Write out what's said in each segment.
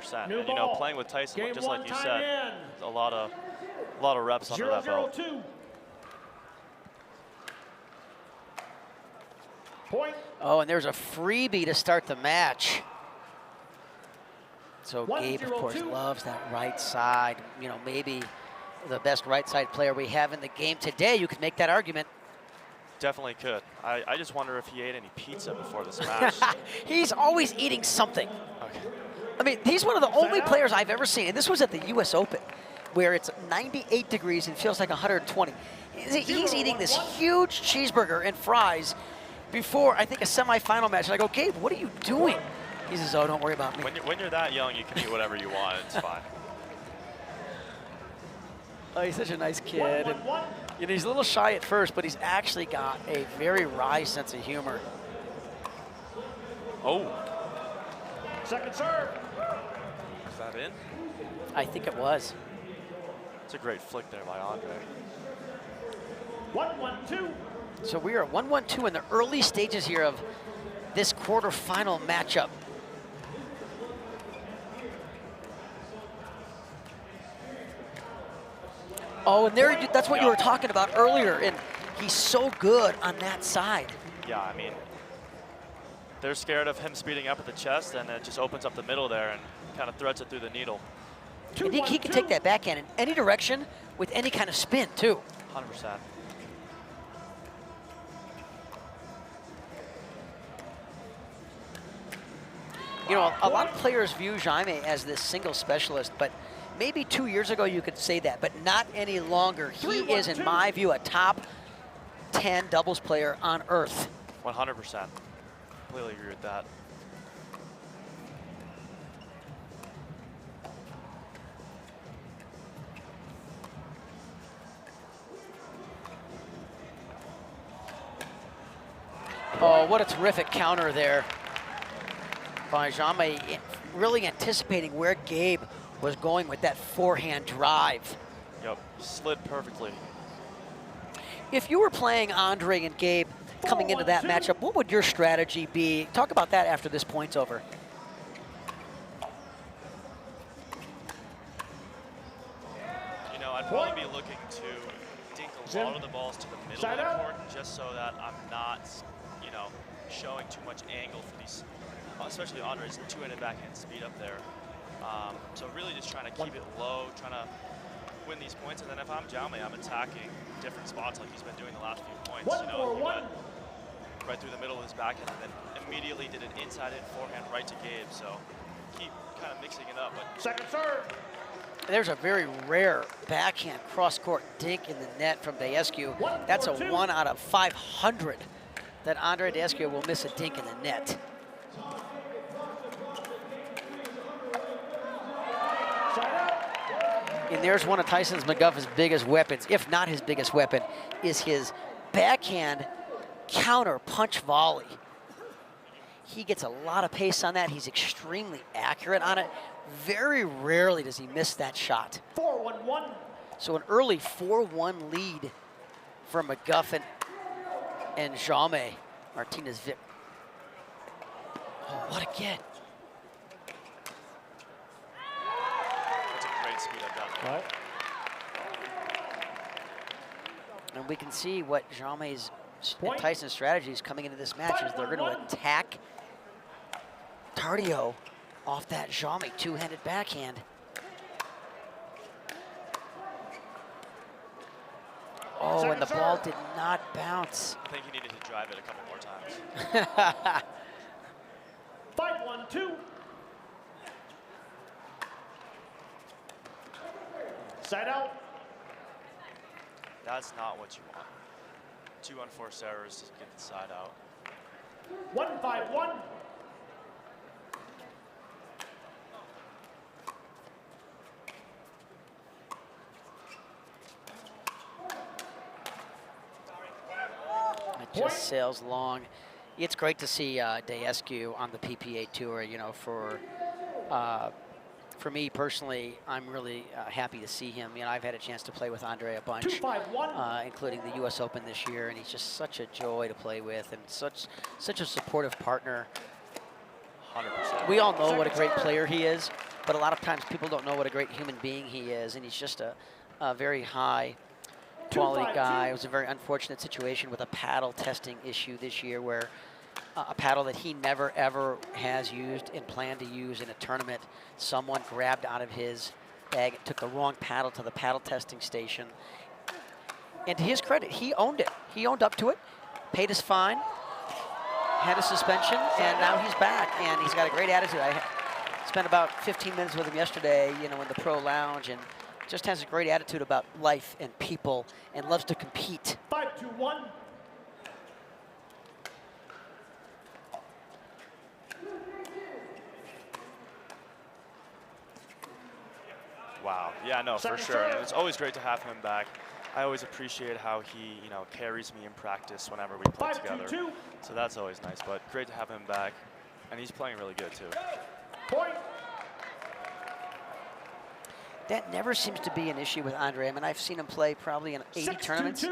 100%. And you know, playing with Tyson, just like you said, a lot of reps under that belt. Point. Oh, and there's a freebie to start the match. So Gabe, of course, loves that right side. You know, maybe the best right side player we have in the game today. You could make that argument. Definitely could. I just wonder if he ate any pizza before this match. He's always eating something. Okay. I mean, he's one of the only players I've ever seen, and this was at the US Open, where it's 98 degrees and feels like 120. He's eating this huge cheeseburger and fries before, I think, a semifinal match. And I go, Gabe, what are you doing? He says, oh, don't worry about me. When you're that young, you can eat whatever you want. It's fine. Oh, he's such a nice kid. And, you know, he's a little shy at first, but he's actually got a very wry sense of humor. Oh. Second serve. Is that in? I think it was. It's a great flick there by Andrei. 1-1-2. So we are 1-1-2 in the early stages here of this quarterfinal matchup. Oh, and there, that's what you were talking about earlier, and he's so good on that side. Yeah, I mean, they're scared of him speeding up at the chest, and it just opens up the middle there and kind of threads it through the needle. I think he can take that backhand in any direction with any kind of spin, too. 100%. You know, a lot of players view Jaume as this single specialist, but maybe 2 years ago you could say that, but not any longer. He is, in my view, a top 10 doubles player on earth. 100%. Completely agree with that. Oh, what a terrific counter there by Jaume, really anticipating where Gabe was going with that forehand drive. Yep, slid perfectly. If you were playing Andrei and Gabe coming into that matchup, what would your strategy be? Talk about that after this point's over. You know, I'd probably be looking to dink a lot of the balls to the middle of the court just so that I'm not, you know, showing too much angle for these, especially Andrei's two-handed backhand speed up there. So really just trying to keep it low, trying to win these points. And then if I'm Jaume, I'm attacking different spots like he's been doing the last few points. You know, he went right through the middle of his backhand and then immediately did an inside-in forehand right to Gabe. So keep kind of mixing it up. But second serve. There's a very rare backhand cross-court dink in the net from Daescu. That's a 1 out of 500 that Andrei Daescu will miss a dink in the net. And there's one of Tyson's McGuffin's biggest weapons, if not his biggest weapon, is his backhand counter punch volley. He gets a lot of pace on that. He's extremely accurate on it. Very rarely does he miss that shot. 4-1-1. So an early 4-1 lead for McGuffin and Jaume. Martinez Vich. Oh, what a get. that's a great speed up down there. Right. And we can see what Jaume's and Tyson's strategies coming into this match is they're going to attack Tardio off that Jaume two-handed backhand. Oh, and the ball did not bounce. I think he needed to drive it a couple more times. 5-1-2. Side out. That's not what you want. 2 unforced errors to get the side out. 1-5-1. It just sails along. It's great to see Daescu on the PPA tour. You know, for me personally, I'm really happy to see him. You know, I've had a chance to play with Andrei a bunch, including the US Open this year, and he's just such a joy to play with and such a supportive partner. 100%. We all know what a great player he is, but a lot of times people don't know what a great human being he is, and he's just a very high quality guy. It was a very unfortunate situation with a paddle testing issue this year where a paddle that he never ever has used and planned to use in a tournament, someone grabbed out of his bag and took the wrong paddle to the paddle testing station. And to his credit, he owned it. He owned up to it, paid his fine, had a suspension, and now he's back, and he's got a great attitude. I spent about 15 minutes with him yesterday, you know, in the pro lounge, and just has a great attitude about life and people and loves to compete. 5-2-1. Wow, yeah, no, for sure. And it's always great to have him back. I always appreciate how he, you know, carries me in practice whenever we play together. So that's always nice, but great to have him back. And he's playing really good, too. Point. That never seems to be an issue with Andrei. I mean, I've seen him play probably in 80 tournaments.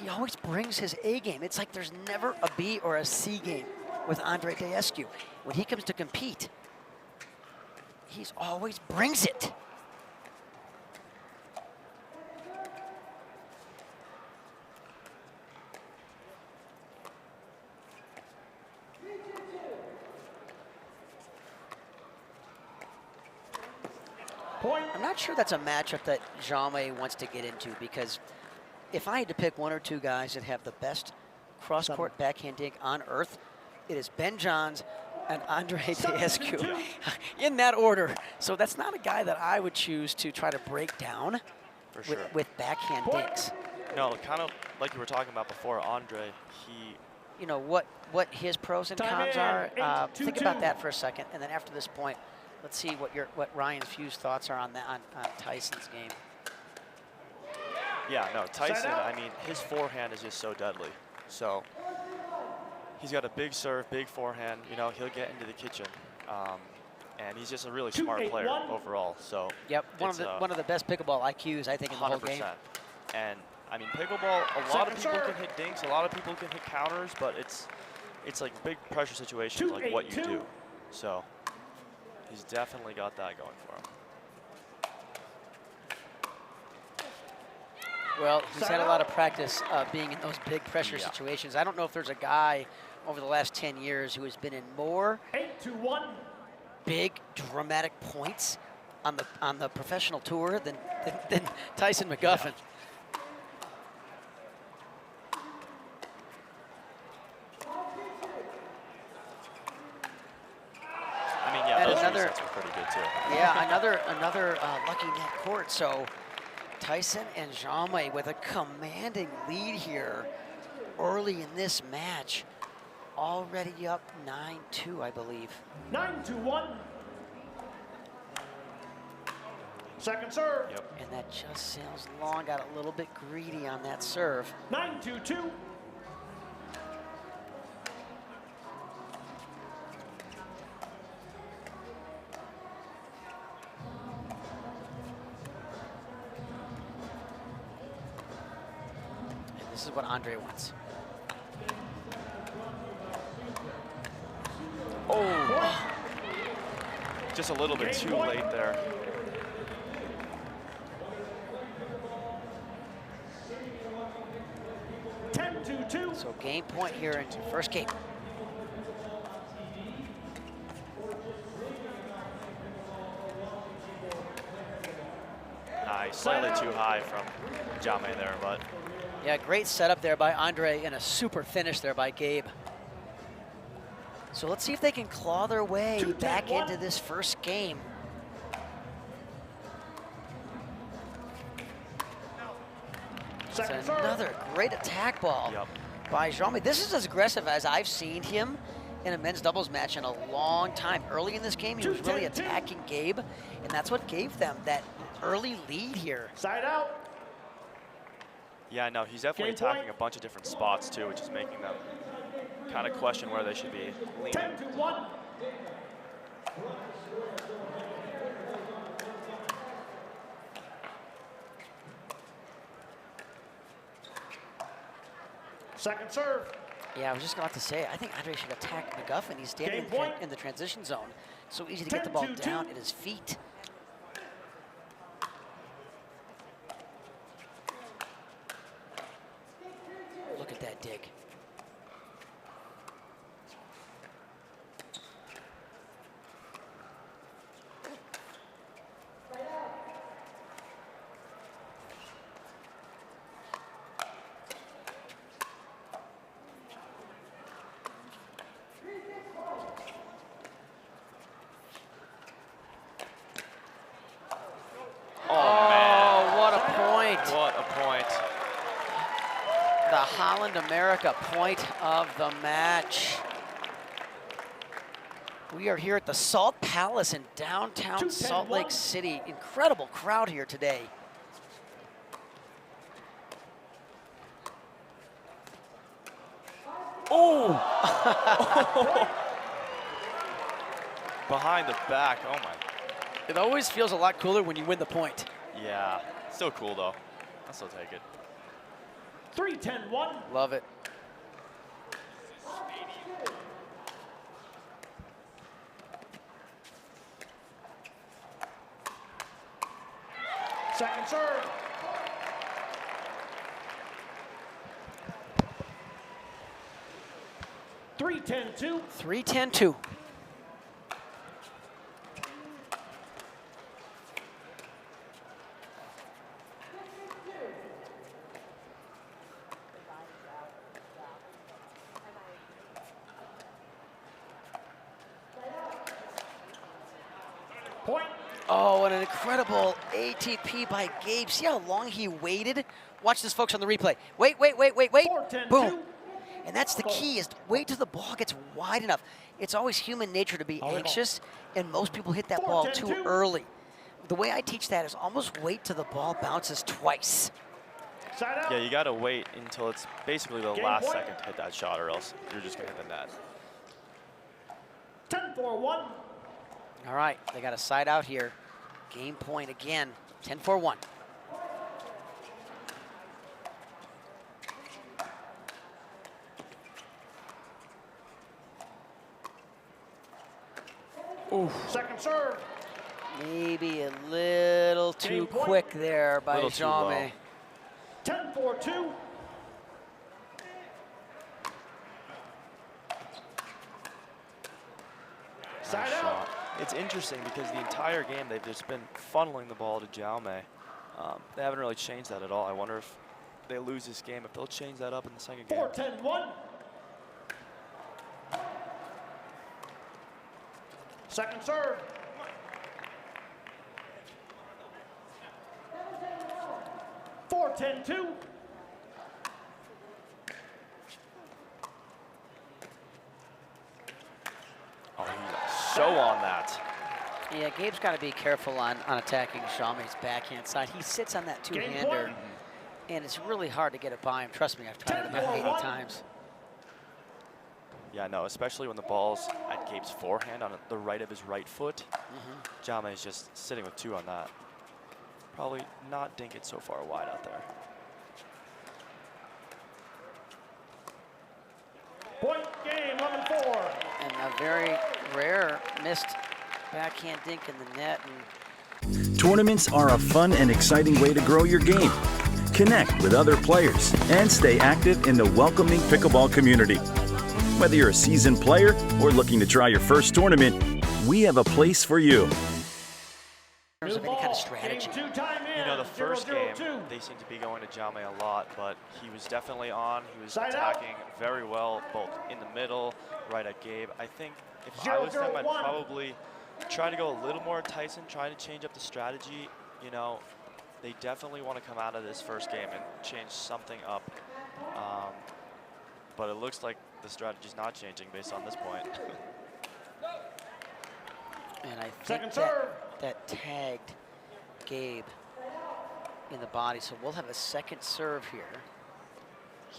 He always brings his A game. It's like there's never a B or a C game with Andrei Daescu. When he comes to compete, he's always brings it. Point. I'm not sure that's a matchup that Jaume wants to get into, because if I had to pick one or two guys that have the best cross-court backhand dig on earth, it is Ben Johns and Andrei Daescu in that order. So that's not a guy that I would choose to try to break down with backhand digs. No, kind of like you were talking about before, Andrei, he... You know, what his pros and cons are. Think about that for a second, and then after this point, let's see what Ryan's Few's thoughts are on that on Tyson's game. Yeah, no, Tyson, I mean, his forehand is just so deadly. So he's got a big serve, big forehand. You know, he'll get into the kitchen, and he's just a really smart player overall. So yep, one of the best pickleball IQs I think in the whole game. And I mean, pickleball, a lot of people can hit dinks, a lot of people can hit counters, but it's like big pressure situations, like what you do. So he's definitely got that going for him. Well, he's had a lot of practice being in those big pressure situations. I don't know if there's a guy over the last 10 years who has been in more big dramatic points on the professional tour than Tyson McGuffin. Yeah. I mean, yeah, those resets were pretty good too. Yeah, another lucky net court. So Tyson and Jaume with a commanding lead here early in this match. Already up 9-2, I believe. 9-1. Second serve. Yep. And that just sails long. Got a little bit greedy on that serve. 9-2. This is what Andrei wants. Oh, just a little bit too late there. So game point here in the first game. Nice, slightly too high from Jaume there, but. Yeah, great setup there by Andrei and a super finish there by Gabe. So let's see if they can claw their way back into this first game. It's another great attack ball by Jaume. This is as aggressive as I've seen him in a men's doubles match in a long time. Early in this game, he was really attacking Gabe, and that's what gave them that early lead here. Side out. Yeah, no, he's definitely attacking a bunch of different spots too, which is making them kind of question where they should be leaning. 10-1. Second serve. Yeah, I was just about to say, I think Andrei should attack McGuffin. He's standing in the transition zone. So easy to get the ball down at his feet. Look at that dig. Holland America point of the match. We are here at the Salt Palace in downtown Salt Lake City. Incredible crowd here today. Oh! Behind the back, oh my. It always feels a lot cooler when you win the point. Yeah, still cool though. I'll still take it. 3-10-1. Love it. Second serve. 3-10-2. 3-10-2. Oh, and an incredible ATP by Gabe. See how long he waited? Watch this, folks, on the replay. Wait. 4-10-2. Boom. And that's the key, is to wait till the ball gets wide enough. It's always human nature to be anxious, and most people hit that ball too early. The way I teach that is almost wait till the ball bounces twice. Yeah, you got to wait until it's basically the last second to hit that shot, or else you're just going to hit the net. 10-4-1. All right, they got a side out here. Game point again, 10-4-1. Ooh. Second serve. Maybe a little too quick there by Jaume. 10-4-2. Side out. It's interesting because the entire game they've just been funneling the ball to Jaume. They haven't really changed that at all. I wonder if they lose this game, if they'll change that up in the second game. 4-10-1. Second serve. 4-10-2. Oh, he's so on that. Yeah, Gabe's got to be careful on attacking Jaume's backhand side. He sits on that two-hander, and it's really hard to get it by him. Trust me, I've tried it about 80 times. Yeah, no, especially when the ball's at Gabe's forehand on the right of his right foot. Jaume is just sitting with two on that. Probably not dink it so far wide out there. Point game, 11-4. And a very rare missed backhand dink in the net. Tournaments are a fun and exciting way to grow your game. Connect with other players and stay active in the welcoming pickleball community. Whether you're a seasoned player or looking to try your first tournament, we have a place for you. In terms of any kind of strategy. You know, the first game, they seemed to be going to Jaume a lot, but he was definitely on. He was attacking very well, both in the middle, right at Gabe. I think if I was them, I'd probably try to go a little more Tyson, try to change up the strategy. You know, they definitely want to come out of this first game and change something up. But it looks like the strategy's not changing based on this point. And I think that tagged Gabe in the body, so we'll have a second serve here.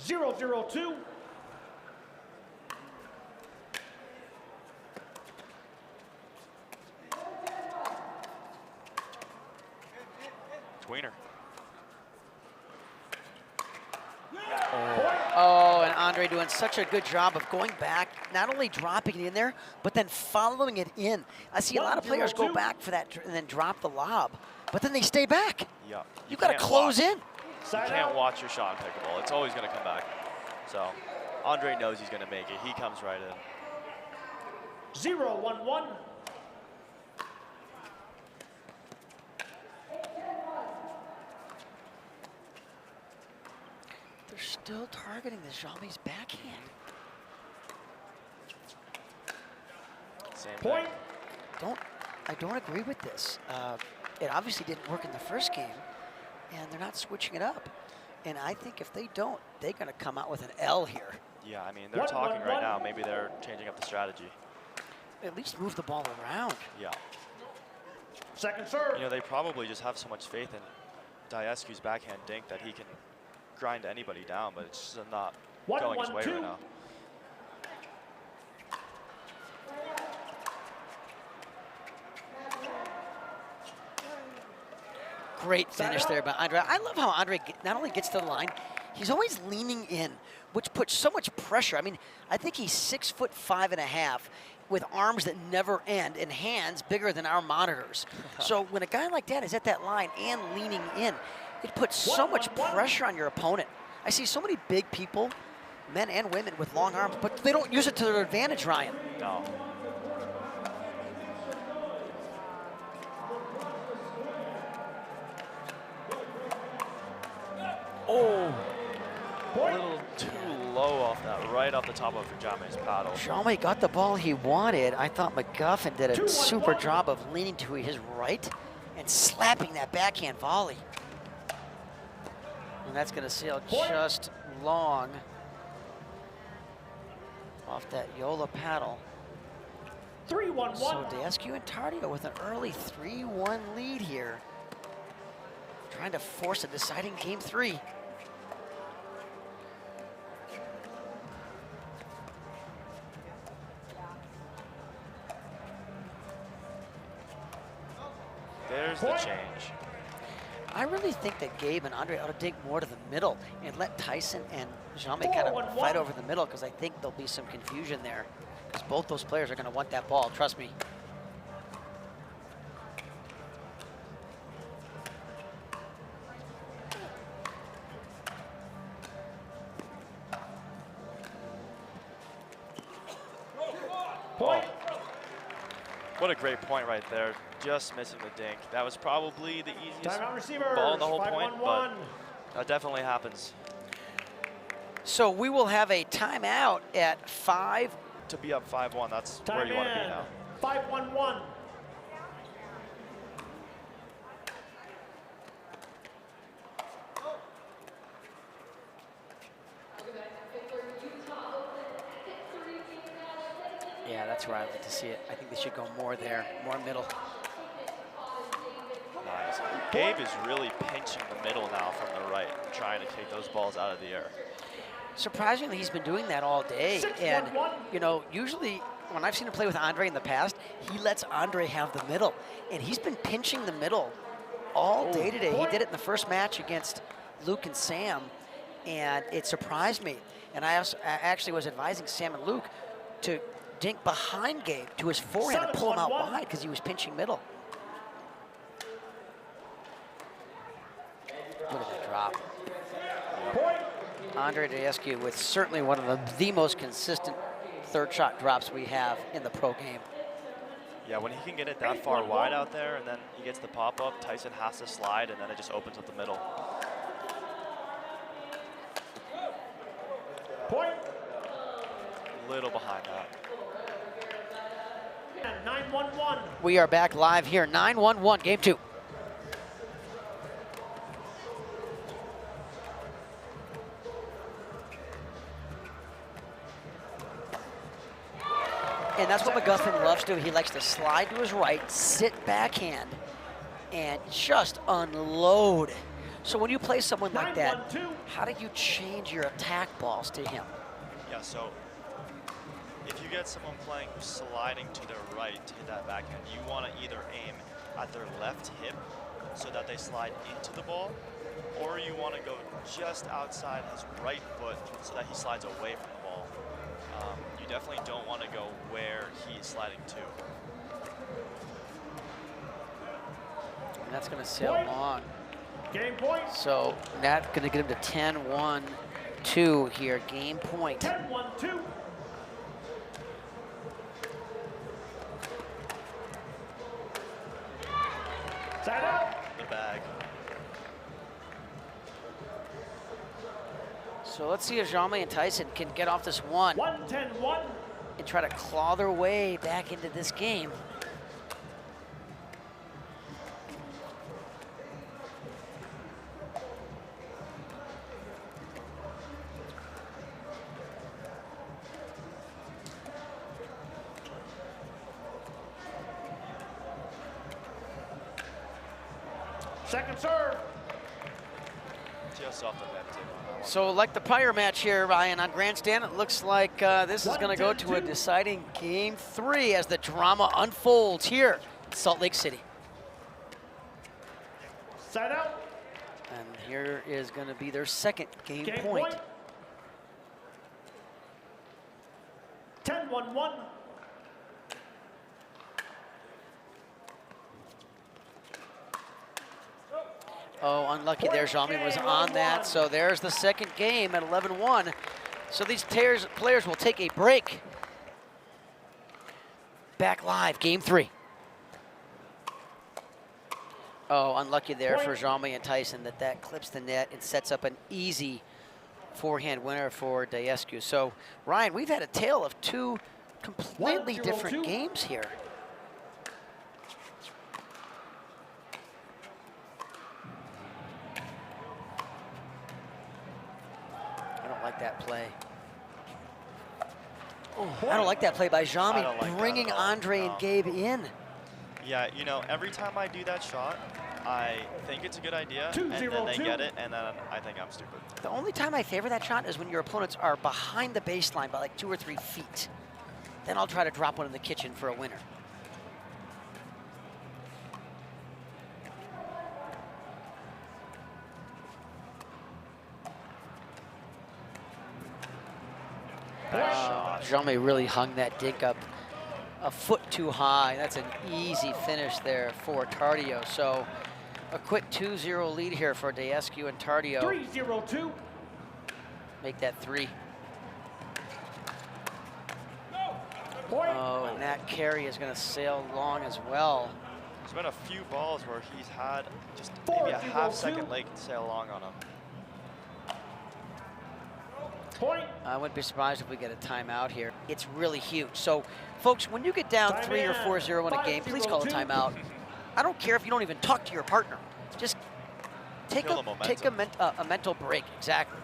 0-0-2. Tweener. Oh, and Andrei doing such a good job of going back, not only dropping it in there, but then following it in. I see a lot of players go back for that and then drop the lob, but then they stay back. Yeah. You got to close in. You can't watch your shot in pickleball. It's always going to come back. So Andrei knows he's going to make it. He comes right in. 0-1-1. They're still targeting the Jaume's backhand. Same Point. thing. I don't agree with this. It obviously didn't work in the first game, and they're not switching it up. And I think if they don't, they're going to come out with an L here. Yeah, I mean, they're talking right now. Maybe they're changing up the strategy. At least move the ball around. Yeah. Second serve. You know, they probably just have so much faith in Daescu's backhand dink that he can grind anybody down, but it's just not going his way right now. Great finish there by Andrei. I love how Andrei not only gets to the line, he's always leaning in, which puts so much pressure. I mean, I think he's 6'5.5" with arms that never end and hands bigger than our monitors. So when a guy like that is at that line and leaning in, it puts so much pressure on your opponent. I see so many big people, men and women, with long arms, but they don't use it to their advantage, Ryan. No. Oh, a little too low off that, right off the top of Jaume's paddle. Jaume got the ball he wanted. I thought McGuffin did a super job of leaning to his right and slapping that backhand volley. And that's going to sail just long off that Yola paddle. 3-1-1. So Daescu and Tardio with an early 3-1 lead here. Trying to force a deciding game 3. There's the change. I really think that Gabe and Andrei ought to dig more to the middle and let Tyson and Jaume kind of fight over the middle, because I think there'll be some confusion there, because both those players are going to want that ball, trust me. Point. What a great point right there. Just missing the dink. That was probably the easiest Timeout receivers. ball in the whole 5-1-1. point, but that definitely happens. So we will have a timeout at 5. To be up 5-1, that's where you want to be now. 5-1-1. Yeah, that's where I like to see it. I think they should go more there, more middle. Nice. Gabe is really pinching the middle now from the right, trying to take those balls out of the air. Surprisingly, he's been doing that all day. And, you know, usually when I've seen him play with Andrei in the past, he lets Andrei have the middle. And he's been pinching the middle all day today. He did it in the first match against Luke and Sam, and it surprised me. And I actually was advising Sam and Luke to dink behind Gabe to his forehand and pull him out wide because he was pinching middle. Look at that drop. Andrei Daescu with certainly one of the most consistent third shot drops we have in the pro game. Yeah, when he can get it that far wide out there and then he gets the pop-up, Tyson has to slide and then it just opens up the middle. Point. A little behind that. 9-1-1. We are back live here, 9-1-1, game 2. And that's what McGuffin loves to do. He likes to slide to his right, sit backhand, and just unload. So when you play someone like that, how do you change your attack balls to him? Yeah, so if you get someone playing who's sliding to their right to hit that backhand, you want to either aim at their left hip so that they slide into the ball, or you want to go just outside his right foot so that he slides away from the ball. You definitely don't want to go where he's sliding to. And that's going to sail long. Game point. So that's going to get him to 10-1-2 here. Game point. 10-1-2. Side out. The bag. So let's see if Jaume and Tyson can get off this one 1-10-1. and try to claw their way back into this game. Second serve. Just off the net tip on that one. So like the prior match here, Ryan, on Grandstand, it looks like this is going to go to a deciding game 3 as the drama unfolds here in Salt Lake City. Side out. And here is going to be their second game Game point. point. 10-1-1. Oh, unlucky there. Jaume was on that. So there's the second game at 11-1. So these players will take a break. Back live, game 3. Oh, unlucky there for Jaume and Tyson that clips the net and sets up an easy forehand winner for Daescu. So, Ryan, we've had a tale of 2 completely different games here. I don't like that play. Oh, I don't like that play by Jaume, like bringing Andrei and Gabe in. Yeah, you know, every time I do that shot, I think it's a good idea, and then they get it, and then I think I'm stupid. The only time I favor that shot is when your opponents are behind the baseline by like 2 or 3 feet. Then I'll try to drop one in the kitchen for a winner. Jaume really hung that dink up a foot too high. That's an easy finish there for Tardio. So a quick 2-0 lead here for Daescu and Tardio. 3-0-2. Make that 3. Point. Oh, and that carry is going to sail long as well. There's been a few balls where he's had just maybe a half-second late sail long on him. Point. I wouldn't be surprised if we get a timeout here. It's really huge. So, folks, when you get down 3 or 4-0 in a game, please call a timeout. I don't care if you don't even talk to your partner. Just take a mental break. Exactly.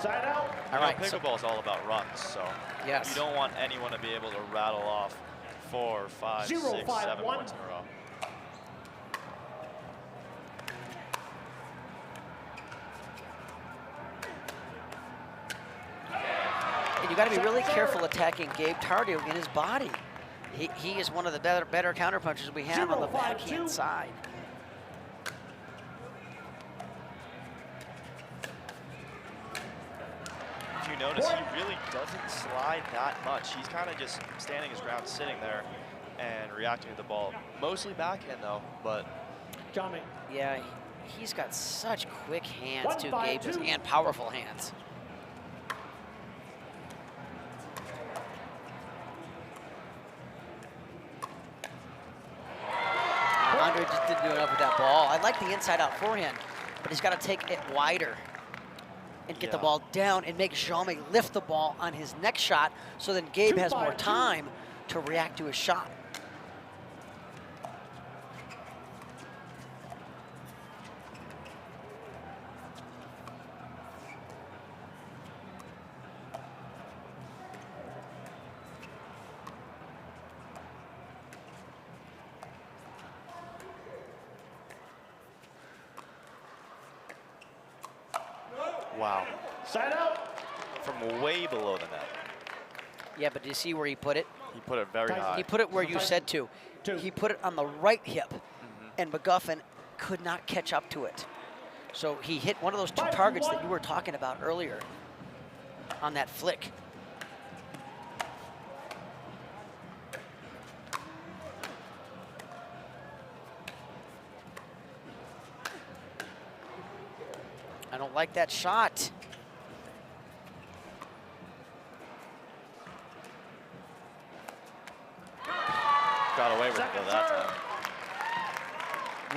Side out. All right. Pickleball is all about runs, so yes. You don't want anyone to be able to rattle off 4, 5, 6, 7 points in a row. And you got to be really careful attacking Gabe Tardio in his body. He is one of the better counterpunchers we have on the backhand side. If you notice, he really doesn't slide that much. He's kind of just standing his ground, sitting there, and reacting to the ball. Mostly backhand, though, but... Jaume. Yeah, he's got such quick hands, too, Gabe, and powerful hands. Andrei just didn't do enough with that ball. I like the inside-out forehand, but he's got to take it wider and get the ball down and make Jaume lift the ball on his next shot so then Gabe has more time to react to his shot. Wow. Side out. From way below the net. Yeah, but do you see where he put it? He put it very high. He put it where you said to. He put it on the right hip, and McGuffin could not catch up to it. So he hit one of those 2 targets that you were talking about earlier on that flick. I don't like that shot. Got away with it that time.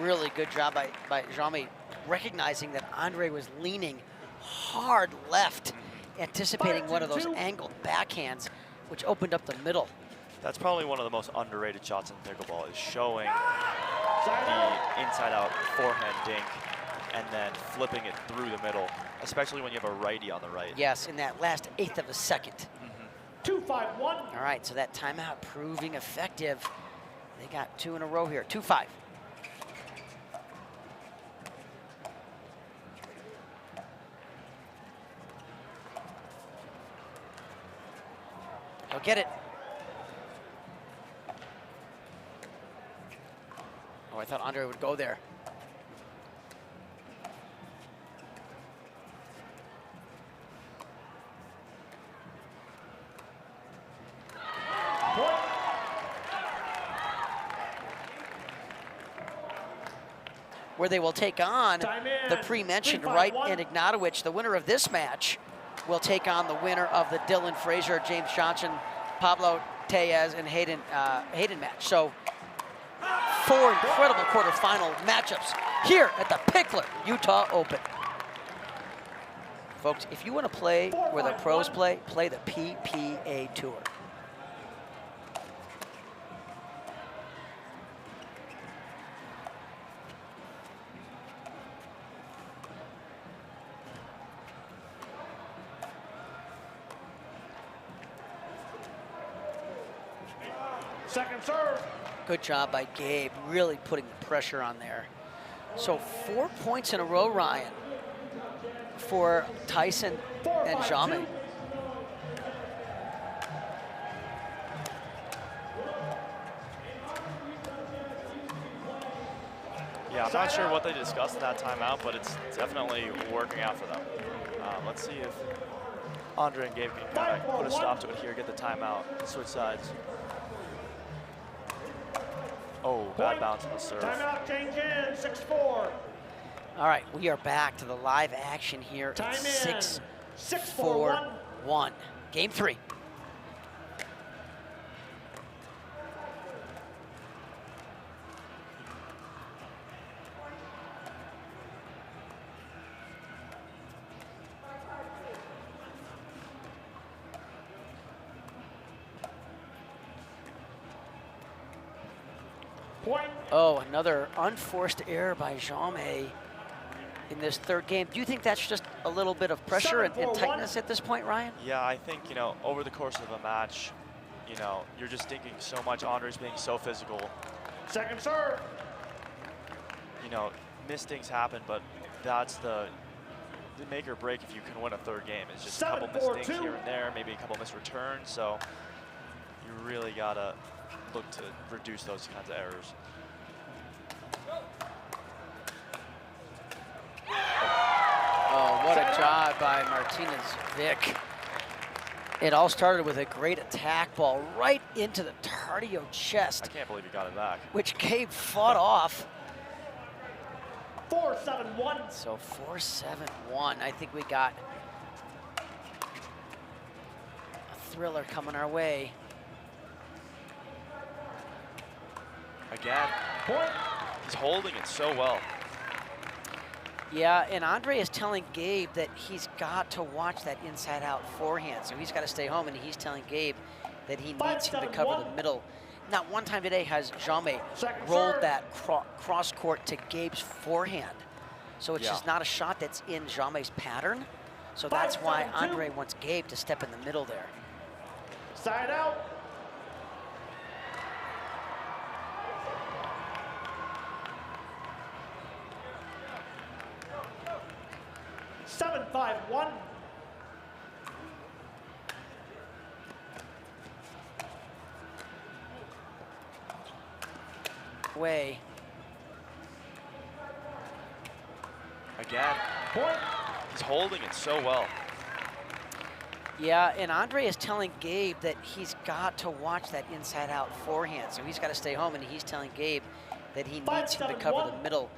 Really good job by Jaume, recognizing that Andrei was leaning hard left, anticipating one of those angled backhands, which opened up the middle. That's probably one of the most underrated shots in pickleball, is showing the inside-out forehand dink and then flipping it through the middle, especially when you have a righty on the right. Yes, in that last 1/8 of a second. 2-5-1. All right, so that timeout proving effective. They got 2 in a row here, 2-5. He'll get it. Oh, I thought Andrei would go there. Where they will take on the pre-mentioned Wright and Ignatowicz. The winner of this match will take on the winner of the Dylan Frazier, James Johnson, Pablo Tellez, and Hayden match. So 4 incredible quarterfinal matchups here at the Picklr Utah Open. Folks, if you want to play where the pros play, play the PPA Tour. Second serve. Good job by Gabe, really putting the pressure on there. So 4 points in a row, Ryan, for Tyson and Jaume. Yeah, I'm not sure what they discussed in that timeout, but it's definitely working out for them. Let's see if Andrei and Gabe can kind of put a stop to it here, get the timeout, switch sides. Oh, bad bounce on the serve. Timeout, change in, 6-4. All right, we are back to the live action here at 6-4-1. Game 3. Point. Oh, another unforced error by Jaume in this 3rd game. Do you think that's just a little bit of pressure and tightness at this point, Ryan? Yeah, I think, over the course of a match, you're just thinking so much. Andrei's being so physical. Second serve. Missed things happen, but that's the make or break if you can win a 3rd game. It's just a couple missed things here and there, maybe a couple missed returns. So you really gotta look to reduce those kinds of errors. Oh, what a job by Martinez Vich. It all started with a great attack ball right into the Tardio chest. I can't believe he got it back. Which Gabe fought off. 4-7-1. So 4-7-1. I think we got a thriller coming our way. Again, he's holding it so well. Yeah, and Andrei is telling Gabe that he's got to watch that inside-out forehand, so he's got to stay home, and he's telling Gabe that he needs him to cover the middle. Not one time today has Jaume rolled that cross-court to Gabe's forehand. So it's just not a shot that's in Jaume's pattern. So that's why Andrei wants Gabe to step in the middle there. Side out. Seven, 5-1. way. Again, Point. he's holding it so well. Yeah, and Andrei is telling Gabe that he's got to watch that inside-out forehand, so he's got to stay home, and he's telling Gabe that he needs him to cover the middle.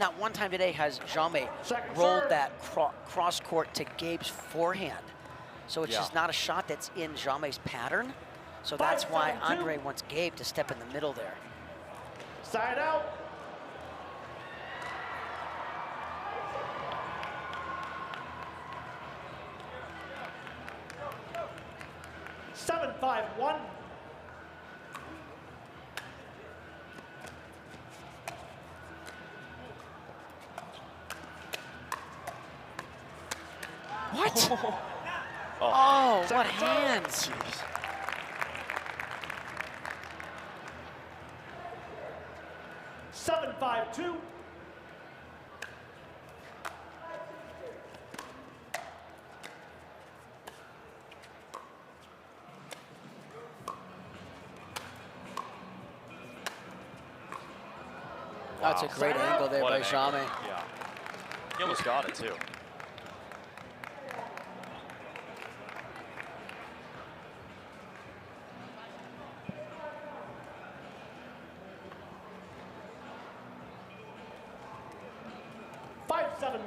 Not one time today has Jaume rolled that cross-court to Gabe's forehand. So it's just not a shot that's in Jaume's pattern. So that's why Andrei wants Gabe to step in the middle there. Side out. Seven, 5-1. What? Oh, what hands? Jeez. Seven, 5-2. That's a great angle there by Jaume. Yeah. He almost got it, too.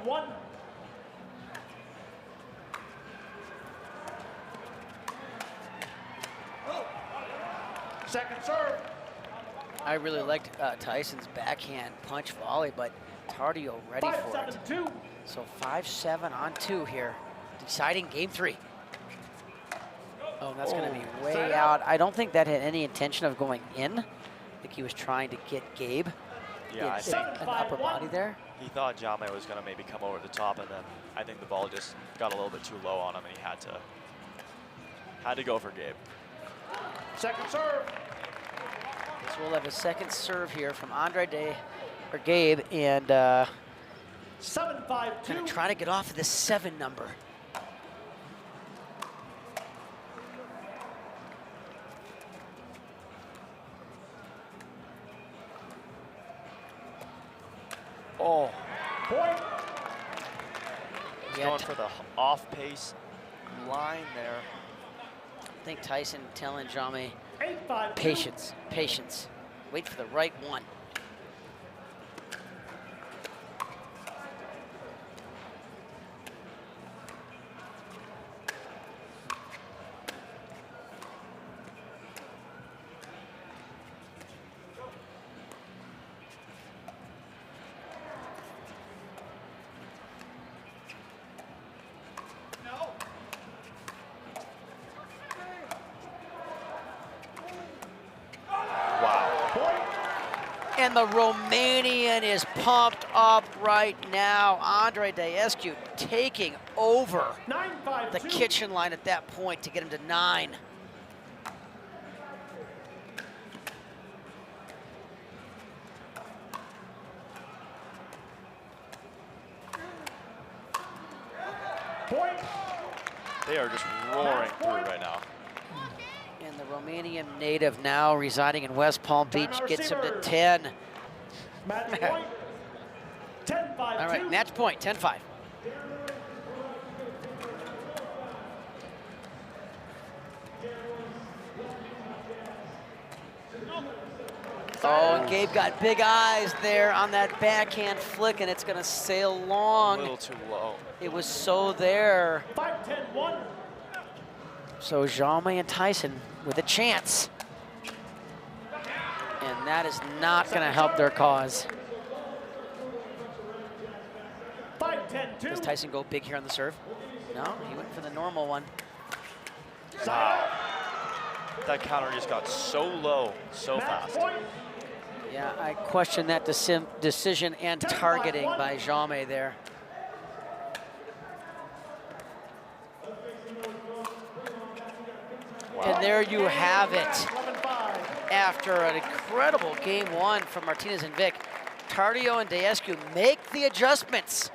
One. Second serve. I really liked Tyson's backhand punch volley, but Tardio ready for it. 5-7-2. So 5-7 on 2 here, deciding game 3. Oh, that's going to be way out. I don't think that had any intention of going in. I think he was trying to get Gabe. Yeah, I think an upper body there. he thought Jaume was going to maybe come over the top, and then I think the ball just got a little bit too low on him, and he had to go for Gabe. Second serve. So we'll have a second serve here from Gabe, and 7-5-2. gonna try to get off of this 7 number. Oh, Point. he's Yeah, going for the off-pace line there. I think Tyson telling Jaume, 8-5-2. patience, patience. Wait for the right one. And the Romanian is pumped up right now. Andrei Daescu taking over 9-5-2. the kitchen line at that point to get him to 9. Point. They are just roaring through right now. And the Romanian native now residing in West Palm Beach Timeout gets him to receiver. 10. Match point. 10-5-2. All right, match point, 10-5. Oh, and Gabe got big eyes there on that backhand flick, and it's going to sail A long. little too low. It was so there. 5-10-1. So Jaume and Tyson with a chance. And that is not going to help their cause. 5-10-2. Does Tyson go big here on the serve? No, he went for the normal one. Wow. That counter just got so low, so Match fast. point. Yeah, I question that decision and targeting by Jaume there. Wow. And there you have it. 11-5. After an incredible game 1 from Martinez and Vich, Tardio and Daescu make the adjustments